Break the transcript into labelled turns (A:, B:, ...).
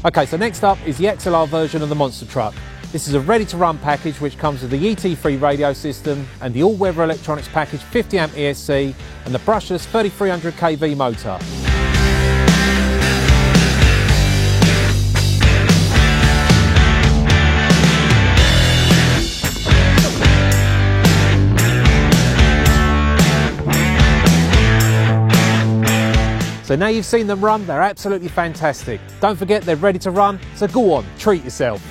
A: Okay, so next up is the XLR version of the monster truck. This is a ready-to-run package which comes with the ET3 radio system and the all-weather electronics package 50 amp ESC and the brushless 3300 kV motor. So now you've seen them run, they're absolutely fantastic. Don't forget they're ready to run, so go on, treat yourself.